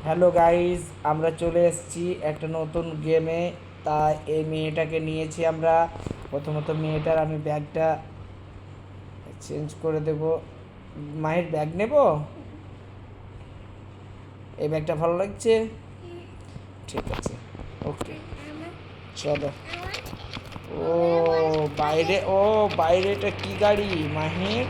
Hello guys, আমরা চলে এসেছি একটা নতুন গেমে। তাই এই মেয়েটাকে নিয়েছি আমরা। প্রথমত মেয়েটার আমি ব্যাগটা চেঞ্জ করে দেব। মায়ের ব্যাগ নেব। এই ব্যাগটা ভালো লাগছে, ঠিক আছে, ওকে চলো। ও বাইরেটা কি গাড়ি মাহির?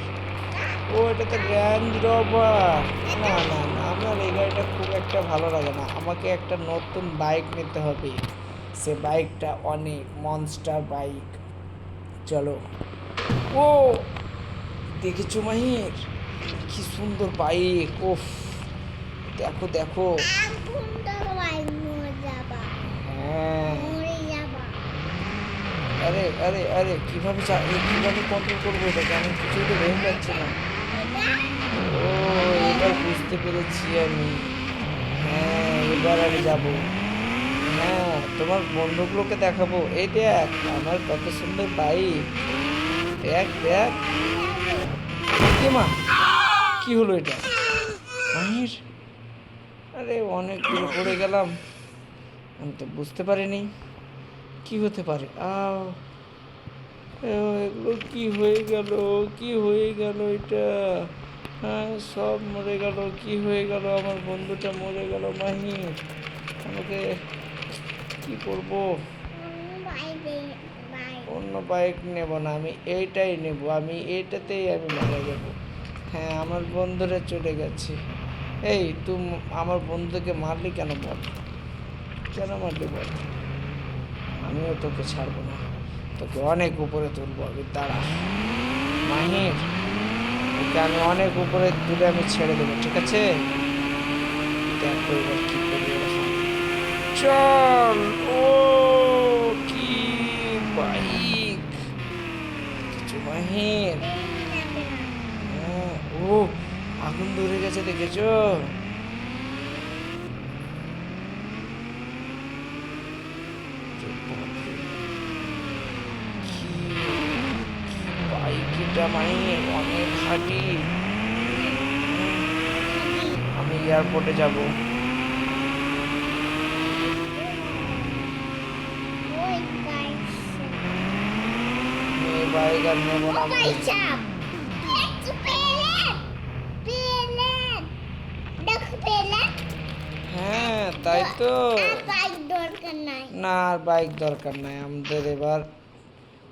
এটা তো রেঞ্জ রোভার। না না না, আমার এই গাড়িটা খুব একটা ভালো লাগে না। আমাকে একটা নতুন বাইক নিতে হবে। সে বাইকটা অনেক মনস্টার বাইক। চলো। ও দেখেছো মাহির, কি সুন্দর বাইক! ওফ, দেখো দেখো। হ্যাঁ, আরে আরে আরে কিভাবে কন্ট্রোল করবো এটাকে? আমি কিছুই তো ভেবে পাচ্ছি না। ও, এবার বুঝতে পেরেছি আমি। হ্যাঁ, এবার আমি যাবো। হ্যাঁ, তোমার বন্ধুগুলোকে দেখাবো। এই দেখ আমার কত সুন্দর বাইক। দেখ দেখ। কে মা, কি হলো এটা মাহির? আরে অনেক দূরে পড়ে গেলাম, আমি তো বুঝতে পারিনি কি হতে পারে। এগুলো কি হয়ে গেল? কি হয়ে গেল এটা? হ্যাঁ, সব মরে গেল। কি হয়ে গেল? আমার বন্ধুটা মরে গেল মাহির। আমাকে কি করব? অন্য বাইক নেব না, আমি এইটাই নেব। আমি এইটাতেই আমি মারা যাব। হ্যাঁ, আমার বন্ধুরা চলে গেছে। এই তুমি আমার বন্ধুকে মারলি কেন বল? কেন মারলি বল? আমিও তোকে ছাড়বো না, তোকে অনেক উপরে তুলবো আমি। দাঁড়া মাহির, ওকে আমি অনেক উপরে তুলে আমি ছেড়ে দেবো, ঠিক আছে? দেখো এবার কি করি ওরা। চল। ও কি বাইক! কিছু মাহির। হ্যাঁ, ও আগুন ধরে গেছে, দেখেছো? কি বাইক এটা মাহির, অনেক হাঁটি। আমি এয়ারপোর্টে যাব। বাইক আর নেবো না। হ্যাঁ তাই তো। না, আর বাইক দরকার নাই আমাদের। এবার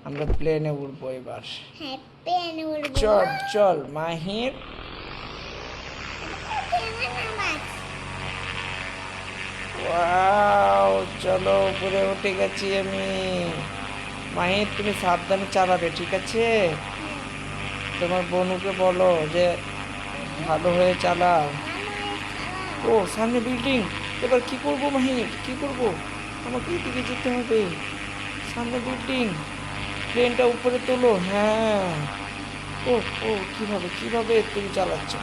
আমরা প্লেনে উঠবো এবার। চল চল মাহির। ওয়াও, চলো উপরে উঠে গেছি আমি। মাহির তুমি সাবধানে চালাবে, ঠিক আছে? তোমার বনুকে বলো যে ভালো হয়ে চালাও। ও সামনে বিল্ডিং, এবার কি করব মাহির, কি করব? আমাকে এদিকে যেতে হবে। সামনে বিল্ডিং, প্লেনটা উপরে তোলো। হ্যাঁ। ও ও কিভাবে কিভাবে তুমি চালাচ্ছ?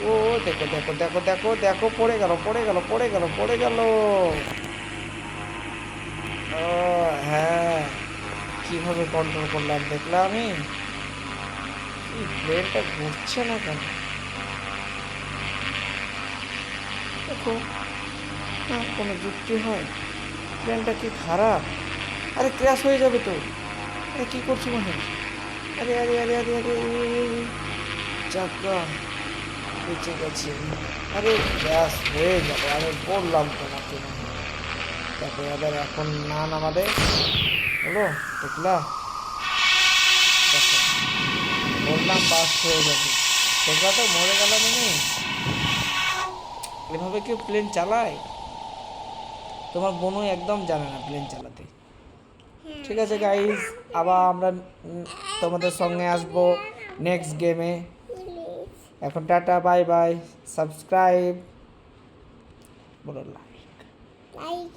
ও দেখো দেখো দেখো দেখো দেখো, পড়ে গেল পড়ে গেল পড়ে গেল পড়ে গেল। ও হ্যাঁ, কিভাবে কন্ট্রোল করলাম দেখলাম আমি। এই প্লেনটা ঘুরছে না কেন? দেখো না, কোনো যুক্তি হয়? প্লেনটা কি খারাপ? আরে ক্র্যাশ হয়ে যাবে তো। আরে কি করছি মনে? আরে আরে আরে আরে আরে, চাকা বেঁচে গেছে। আরে ক্র্যাশ হয়ে যাবে, আমি বললাম তোমাকে। দেখো এবার এখন না নামালে হলো, দেখলা? দেখো বললাম বাস হয়ে যাবে, দেখলা তো মরে গেলাম আমি। এভাবে কেউ প্লেন চালায়? তোমার বোনও একদম জানে না প্লেন চালাতে। ঠিক আছে গাইজ, আবার আমরা তোমাদের সঙ্গে আসবো নেক্সট গেমে। এখন টাটা, বাই বাই, সাবস্ক্রাইব বলো, লাইক।